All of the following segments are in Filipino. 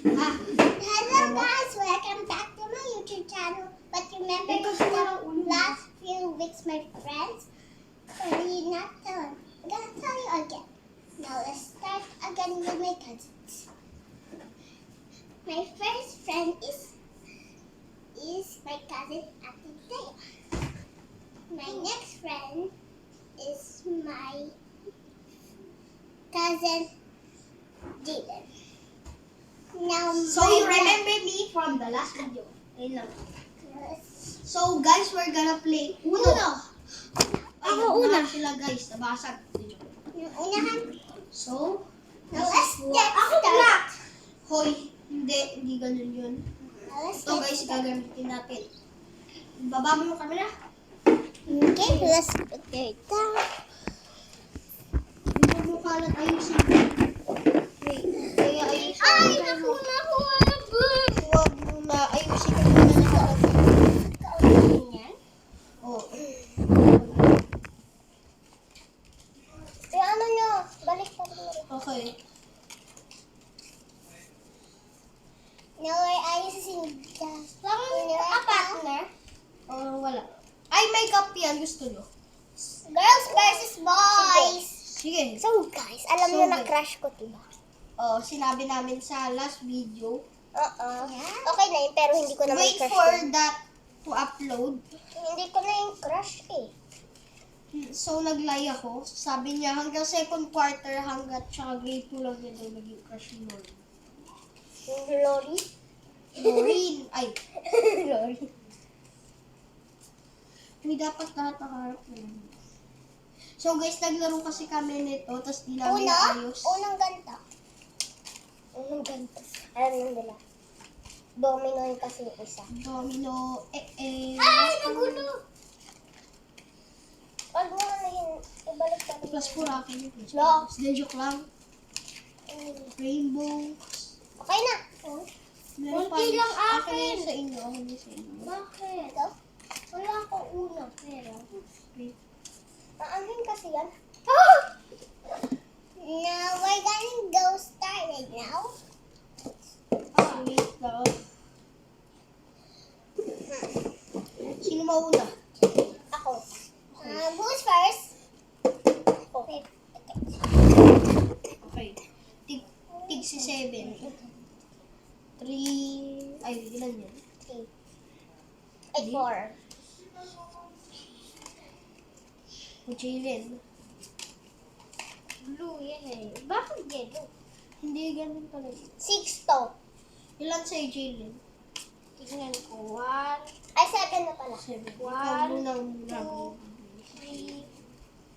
Hello guys, welcome back to my YouTube channel. But remember the last few weeks, my friends, sorry, not telling. I'm gonna tell you again. Now let's start again with my cousins. My first friend is my cousin Ate Thea. My next friend is my cousin Dylan. Now, So you remember me from the last video. Ayun lang. Yes. So guys, we're gonna play Uno. Ay, Ako una. sila guys, nabasag. Yung unahan. So, Now let's get Ako started. Hoy, hindi ganun yun. Now let's Ito get guys, started. gagamitin natin. Baba mo yung camera. Okay, let's put it down. Huwag mo kalat, ayusin. Kaya ayusin. Ay, naku. Huwag mo na, ayusin ka muna na kalat. Kaulin yan. Oh. Ano nyo? Balik pa rin. Okay. Now, ayusin siya. Partner? Oh, wala. Ay, may cup yan. Gusto nyo? Girls versus boys. Sige. So guys, alam So, nyo na guys. crush ko diba? Oh, sinabi namin sa last video. Okay na yun, pero hindi ko naman Wait crush for yun. that to upload. Hindi ko na yung crush eh. So, naglay ako. Sabi niya, hanggang second quarter, hanggang tsaka grade 2 lang yun daw naging crush ni Lauren. Yung glory. Lauren! Ay, Glory. hindi dapat lahat nakaharap na lang. So, guys, naglaro kasi kami nito, tapos di namin ayos. Unang ganto. Unang ganto. Alam nyo nila. Domino yung kasi yung isa. Domino, Ay, nagulo! Huwag mo na yun. Ibalik pa rin. plus 4 akin. No. Then, joke lang. Rainbow. Okay na. Meron Kunti lang akin. Akin yun sa inyo. Akin yun sa inyo. Bakit? Wala akong una. Pero. Wait. Aanin kasi yan. Now, we're gonna go started now. Wait lang. Sino mauna? Ako. Who's first? Okay. Okay. Tig si 7. 3. Ay, ilan yan? 3. 4. O Jalen. Blue yan eh. Bakit yellow? Hindi ganun pala. 6 to. Ilan sa'yo, Jalen? Tignan ko. 1. Ay, 7 na pala. 7. Ikaw One, muna. 3.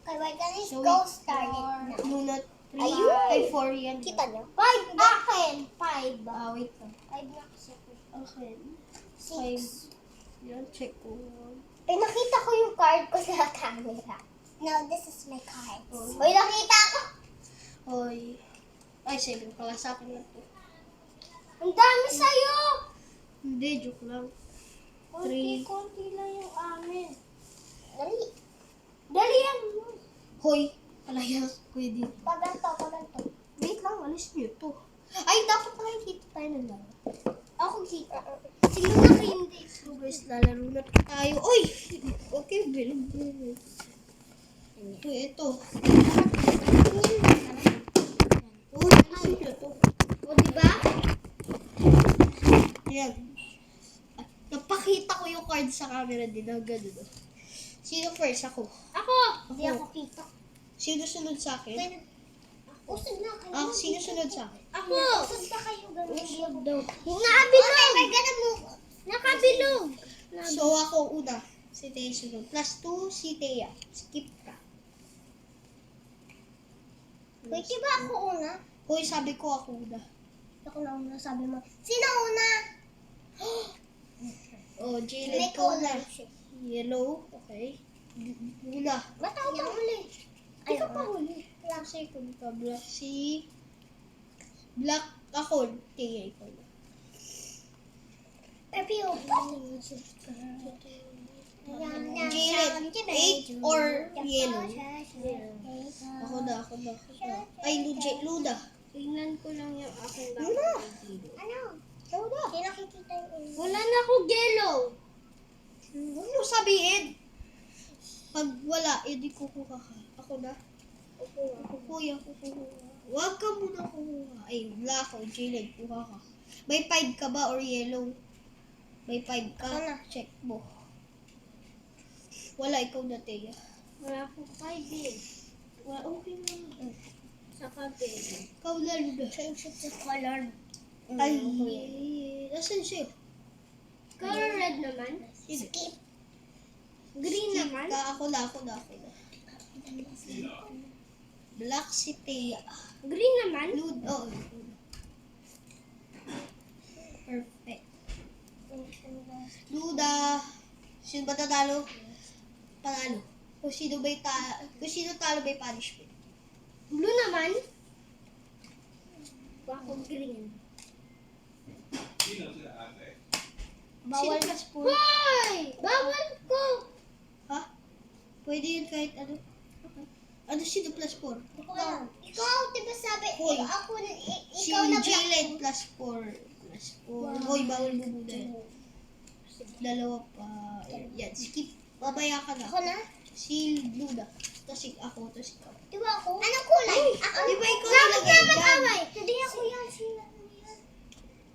Okay, we're gonna So, go wait, started now. Muna 3. Ayun. Ay, 4 yan. Kita nyo? 5 akin. 5. Wait lang. 5 na kasi ako. Okay. 6. Yan, check ko. Ay, nakita ko yung card ko sa camera. No, this is my card. Oh. Uy, nakita ko! Hoy. Ay, 7 pala sa akin lang to. Ang dami sa'yo! Hindi, joke lang. 3. Konti lang yung amin. Dali. Dali yan. Hoy. Alayas. Kuya dito. Paganto. Wait lang, alis niyo to. Ay, dapat nakikita tayo ng laro. Ako kita. Sino na hindi? So guys, lalaro na tayo. Uy! Okay, bilog. Uy, ito. Uy, alisin niyo to. O, diba? Ayan. Napakita ko yung card sa camera din. Ganun. Sino first? Ako. Ako! Hindi ako kita. Sino sunod sa akin? Usod na kayo. Sino sunod sa akin? Ako! Usod na kayo. Usod daw. Nakabilog! Okay, we're gonna move. Nakabilog! So, ako una. Si Thea sunod. Plus 2, si Thea. Skip ka. Wait, diba ako una? Hoy, sabi ko ako una. Ako na una, sabi mo. Sino una? Oh, Jalen May ko color na. siya. Yellow. Okay. Una. Ba't ako pa huli? Ikaw pa huli. Wala second ka. Black. Si Black ako. Thea ikaw na. Pepio. Jalen, 8 or yellow? Ako na. Ay, Luda. Tingnan ko lang yung aking Luna. Ano? Hindi nakikita yung Wala na ako yellow. Huwag mo sabihin. Pag wala, edi kukuha ka. Ako na. Kukuha. Huwag ka muna kukuha. Ay, wala ako. Jalen, kuha ka. May 5 ka ba or yellow? May 5 ka? Wala. Check mo. Wala, ikaw na, Teya. Wala akong 5 eh. Wala, okay na. Saka din. Ikaw na, Luna. change it to color. Ay, nasan siya? Color red naman. Skip. Green naman. Ako na. Black si Teya. Green naman. Lud, oh. Perfect. Luda. Sino ba tatalo? Panalo. Kung sino talo may punishment. Blue naman. Ako green. Bawal plus 4. Hoy! Bawal ko! Ha? Pwede yun kahit ano. Ano sino plus 4? Ikaw, di ba sabi, Hoy. ako, Si ikaw na Jalen plus 4. Plus 4. Hoy, bawal mo muna yan. Dalawa pa. Yan, skip. Babaya ka na. Ako na? Si Luda. Tapos ako, tapos ikaw. Di ba ako? Anong kulay? Ako. Di ba ikaw Bakit nilagay naman yan? away? Hindi ako yan. Sino yan?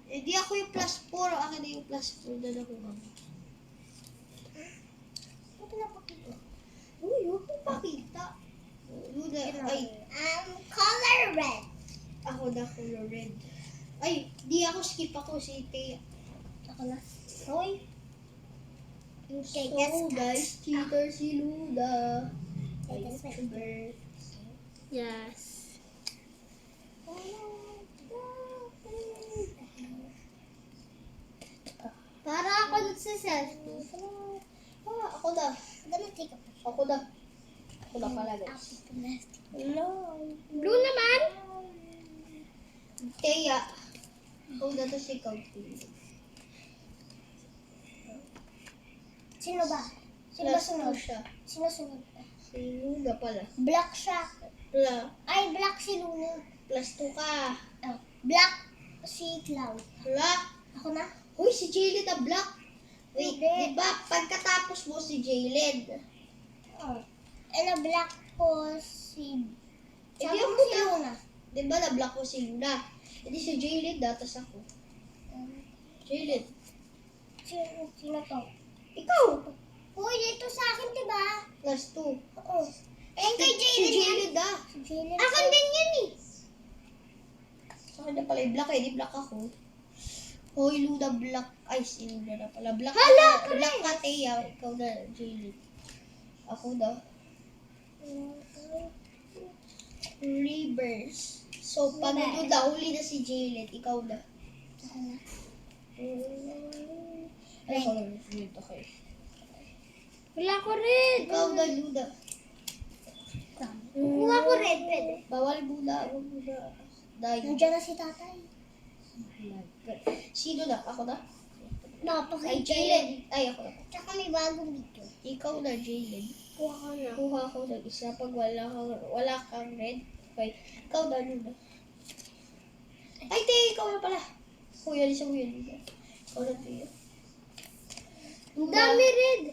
Eh, di ako yung plus 4. Akin na yung plus 4 na nakuha mo. Ano pinapakita? Uy, huwag mo pakita. Luda, ay, Color red. ako na color red. Ay, di ako skip ako si Thea. Ako na. Hoy. Okay, So, guys, cheater si Luda. Okay, that's right. Number. Yes. Para ako nagsiselfie. Ako na. I'm gonna take a picture. Ako na. Ako na pala, guys. Hello. Blue naman. Thea. Ako na to si Ikaw. Sino ba? Sino ba Plus sunod? 2 siya. Sino sunod? Si Luda pala. Black siya. Wala. Ay, black si Luna. Plus 2 ka. Oh, black si Cloud. Wala. Ako na? Uy, si Jalen na black. Wait, Hindi. di ba pagkatapos mo si Jalen? Oh. And a black po si... Eh, Sabi di mo ako si na. Luna. Di ba na black ko si Luna? Hindi si Jalen, datas ako. Jalen. Sino to? Ikaw. Uy, ito sa akin, diba? Plus 2. Oo. Ayun kay Si Jalen yan. Jalen da. Si Jalen. Akin din yan eh. Sa kanya pala yung black eh. Di black ako. Hoy, Luna black. Ay, si Luna na pala. Black Hala, ka. Black ka, Thea. Ikaw na, Jalen. Ako na. Reverse. So, pag Luda, huli na si Jalen. Ikaw na. Ako na. Ay, ako na. Okay. Wala ko red. Ikaw na, Luda. Kuha ko red, pwede. Bawal muna. Huwag muna. Dahil. Nandiyan na si tatay. Sino na? Ako na? Napakay Ay, Jalen. Ay, ako na. Tsaka may bagong video. Ikaw na, Jalen. Kuha ko na. Kuha ko ng isa pag wala kang red. Okay. Ikaw na, Luna. Ay, te, ikaw na pala. Kuya, isa kuya, Luna. Ikaw na, Tia. Ang dami red.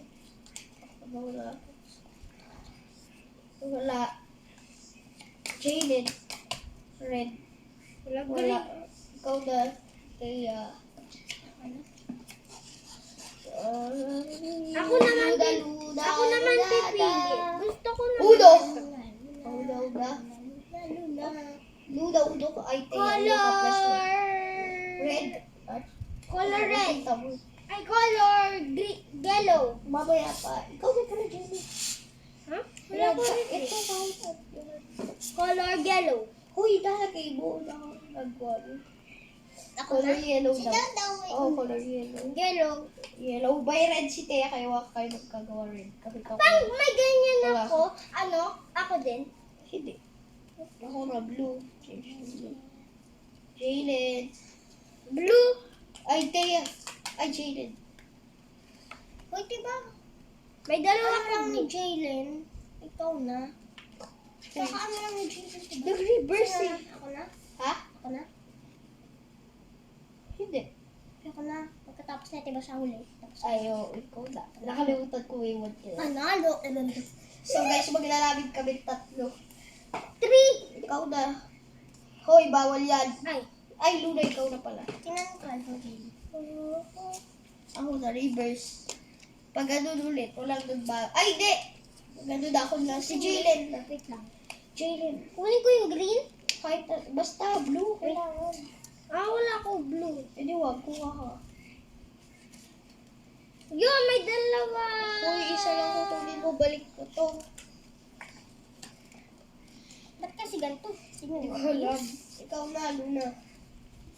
Wala. Wala. Jalen. Red. Wala ko Wala. red. Ikaw na, Tia. Ako naman, Luda, Ako naman pipili. Gusto ko na. Udo. Udo. Luna. Luda, udo ko. Ay, Tia. Udo ka plus one. Color. Red. At Color red. nakita mo. Ay, color green. Yellow. Mamaya pa. Ikaw na pala, Jenny. Ha? Wala ko red. Ito, kahit at Color yellow. Huy, talagay mo na nagwa. Ako Color na. yellow Si daw. daw. Oo, color yellow. Yellow. Yellow. By red si Tea, kayo kayo magkagawa red. Kasi ikaw Pag may ganyan Wala. ako, ako din. hindi. Ako na blue. Change to blue. Jalen. Blue. Ay, Tea. Ay, Jalen. Uy, diba? May dalawa Ano lang akong ni Jalen? Ikaw na. Tsaka ano lang ni Jalen, diba? Nag-reverse Sino eh. na? Ako na? Ha? Ako na? Hindi. Ako na? Tapos natin ba sa huli? Tapos, Ayo, ikaw na. Nakalimutan ko yung word ko. panalo. So guys, maglalabig kami tatlo. 3. Ikaw na. Hoy, bawal yan. Ay, Luna, ikaw na pala. tinanong ko alphabet. Ako na, reverse. Pag ganun ulit, walang doon ba? Ay, di! Ganun ako na. Si Jalen. Wait lang. Jalen. Kunin ko yung green? Kahit, basta blue. Kailangan. Wala ko blue. Hindi, wag. Kuha ka. Yun, may dalawa. Hoy, isa lang kukunin mo. Balik ko to. Ba't kasi ganito? Hindi ko alam. Ikaw na, Luna.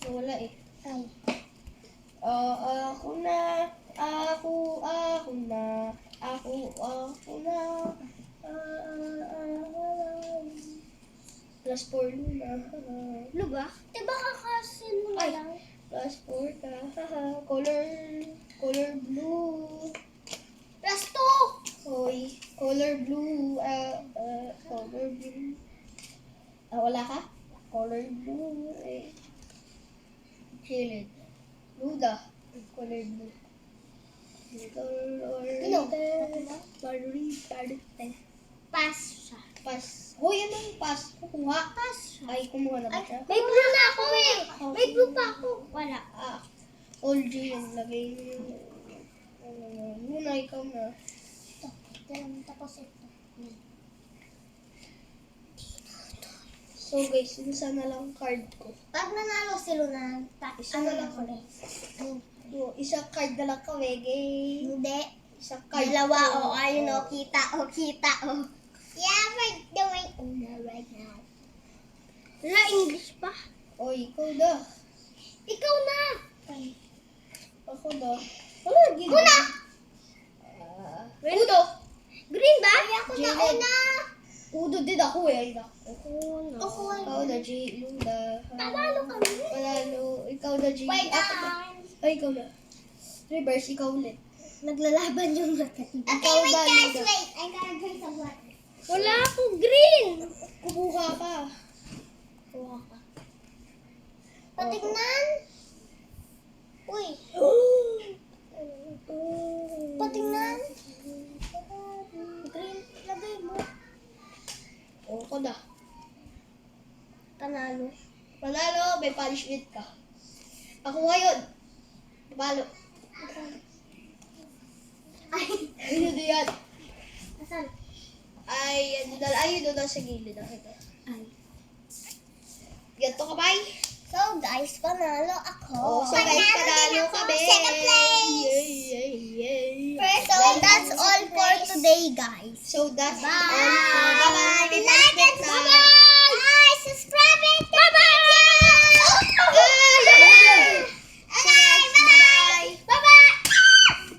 Wala eh. Ay. Ako na. Ako na. Plus 4 Luna. Blue ba? Diba kakasin mo Ay. lang? Plus 4 ka. Color blue. Plus 2. Hoy, color blue. Color blue. Wala ka? Color blue. Chilid. Luda. Color blue. Ano? Pass siya. Pass. Hoy, anong pass? Kukuha. Pass siya. Ay, kumuha na ba siya? May blue na ako eh. May blue pa ako. Wala. All G yung lagay. Muna, ikaw na. Tapos ito. So guys, isa na lang card ko. Pag nanalo si Luna, Isa na lang ko kami. Isang card na lang kami, gay. Hindi. Isang card. Dalawa, ayun o, kita o. Yeah, we're doing Una right now. Wala, English pa. Oy, ikaw na. Ikaw na. Ako na. Wala, gina. Una! Udo. Green ba? Ay, ako na Jalen. una. Udo din ako eh. Ay, naku. Ako na. Ikaw na, G. Luna. Panalo kami. Panalo. Ikaw na, G. Wait, Ako na. Ay, ikaw na. Reverse, ikaw ulit. Naglalaban yung magkatiba. Ikaw ba, Luna? wait. I gotta drink some water. Wala akong green. Kumuha ka. Kuha ka. Patignan. Uy. Patignan. Green. Lagay mo. Ako na. Panalo. Panalo, may punishment ka. Ako ngayon. Palo. Ay. Ayun na yan. Asan? Ayun na sa gilid. Nakita. Ay. Ganito ka, bay? So guys, panalo ako. So guys, panalo din ako. kami. Second place. Yay. So that's all for today, guys. So that's Bye. all for